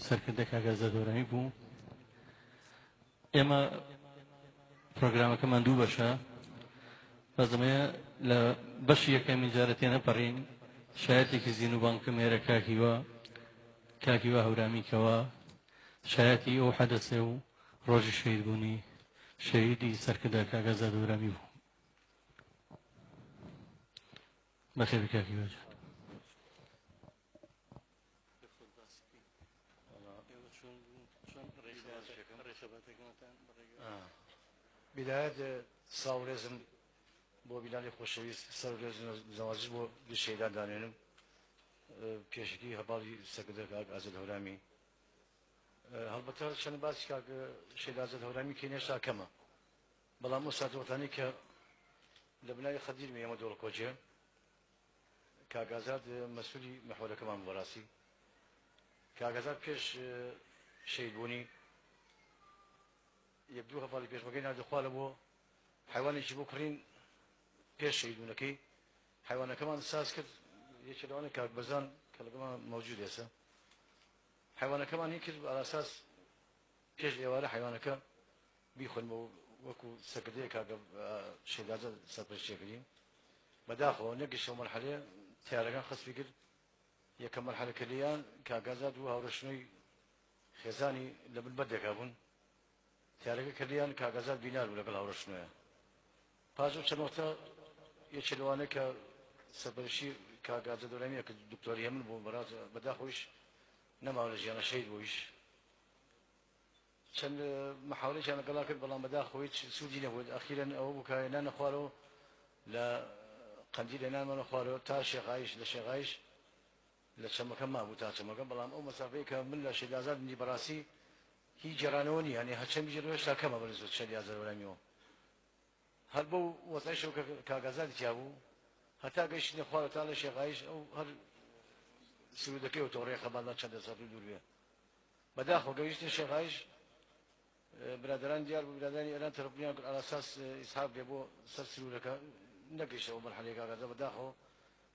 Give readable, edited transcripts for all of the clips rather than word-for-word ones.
سەرکردە کاک ئازاد هەورامی بوو. ئێمە پرۆگرامەکەمان دوو بەشە، بەزمەیە لە بەشی یەکەمی جارە تێنەپەڕین شایەتێکی زین و بانکە مێرە کاکیوە هەورامیکەوە شایەتی ئەو حەدەسێ و ڕۆژی شەهید بوونی شەهیدی سەرکردە کاک ئازاد هەورامی بوو. بەخێر کاکیوە جان. بداية ساورزم بو بلادي خوشويست ساورزم زواجي بو لشهيدان دانينم پیشکی هەباڵی سەرکردە کاک ئازاد هەورامی هەڵبەتە چەند باسی کاک شەهید ئازاد هەورامی کێنێشتا کەمە، بەڵام ئەو ساتوەتانی کە لە بناوی خەدیرمی ئێمە دۆڵکۆجێ کاک ئازاد مەسئولی مەحوەرەکەمان بەڕاستی کاک ئازاد پێش شەهید بوونی یەک دوو هەباڵی پێشمەکەی نردەخوالە بۆ حیوانێکی بۆ کڕین پێش شەهید بوونەکەی حیوانەکەمان ساز کرد یەکێ لەوانەیە کاک بەرزان کە لەگەڵمان موجود ئێستا حیوانەکەمان هی کرد على ئەساس پێش ئێوارە حیوانەکە بیخۆن وەکو سەرکردەیە کاک شەهید ئازاد سەرپەرشتیەکردین بەداخەوە نەگەیشتەوە مەرحەلەیە تیارەکان خەسفی کرد یەکەم مەرحەلەکە لێیان کاک ئازاد و هاوڕێشتنەوەی خێزانی لە بنبەردێکا بوون تیارەکە کردیان کاک ئازاد بینار بوو لەگەڵ هاوڕێشتنەوەیە پاش ئەو چەند وەختە یەکێ لەوانەیە کە سەرپەرشتی کاک ئازاد هەورامیە کە دکتۆری هەمن بوو بەداخەوەیش نەماوە لە ژیانە شەهید بوویش چەند مەحاولەیەکیان لەگەڵا کرد بەڵام بەداخەوەی سوودی نەبوو ئەخیرەن ئەوە بوو کە هێنانە خوارەوە لە قەندیل هێنانمانە خوارەوە تا شێخایش لە شێخایش لە چەمەکە مابوو تا چەمەکە بەڵام ئەو مەسافەیە کە من لە شەهید ئازاد بنی بەڕاستی هیچ جێرانەوە نیە یعنی هەرچەند بژێرەوە هێشتا کەمە بەنسبەت شەهید ئازاد هەورامیەوە هەر بەو وەزعیشەوە کە کاک ئازادی تیا بوو هەتا گەیشتنە خوارەوە تا لە شێخایش ئەو هەر سرودەکەی و تۆڕەیە خەباندا چەندە سەد و دوور بێ بەداخەوە گەیشتنە شێخایش برادران دیار بوو برادرانی ئێران تەرەفیان کرد على ئەساس ئیسحاق بێ بۆ سەر سرودەکە نەگەیشتەوە مەرحەلەی کاک ئازاد بەداخەوە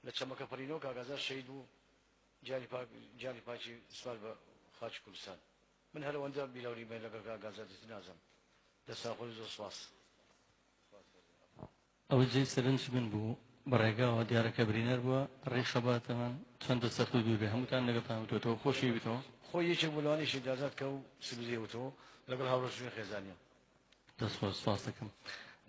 لە چەمەکە پەڕینەوە کاک ئازاد شەهید بوو جانی پاکی سوپار بە خاچی کوردستان من هەر ئەوەندە بیلاوری بین لەگەڵ کاک ئازادی نازم دەستاخۆی زۆر سوپاس ئەوە جێی سەرنج من بوو بەڕێگاوە دیارەکە برینەر بووە ڕێی خەباتەمان چەندە سەخت و دوور بێ هەمووتان لەگەڵتانوتەوە خۆشی بیتەوە خۆی یەکێک بۆلوانی شەهید ئازاد کە و سروزیوتەوە لەگەڵ هاوڕێشتنەوەی خێزانیان دەست سپاس دەکەم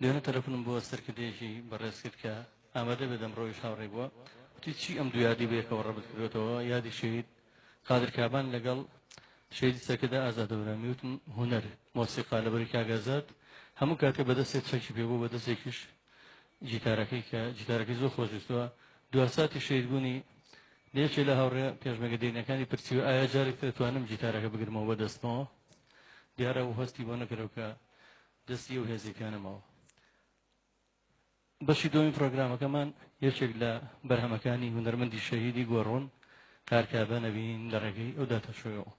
دوێنە تەلەفۆنم بۆ سەرکردەیەکی بەڕێز کرد کە ئامادە بێ دەمڕۆیش هاوڕێ بووە وتی چی ئەم دوو یادی بەیەکەوە ڕەبط کردوێتەوە یادی شەهید قادر کابان لەگەڵ شەهیدی سەرکردە ئازاد هەورامی وتم هونەر مۆسیقا لەبەری کاک ئازاد هەموو کاتێ بەدەستێت چەکی پێبوو بەدەستێکیش جیتارەکەی کە جیتارەکەی زۆر خۆشویستەوە دواساتی شەهید بوونی لێکێ لە هاوڕێ پێشمەگە دێنەکانی پرسیوە ئایا جارێک دەتوانم جیتارەکە بگرمەوە بەدەستمەوە دیارە و هەستی بۆ نەکەرەوە کە دەستی ئەو هێزیەکانمەوە بەشی دۆمی پرۆگرامەکەمان یەکێک لە بەرهەمەکانی هونەرمەندی شەهیدی گۆڕۆن کارکابە نەبین لە ڕێگەی ئەو داتەشۆیەوە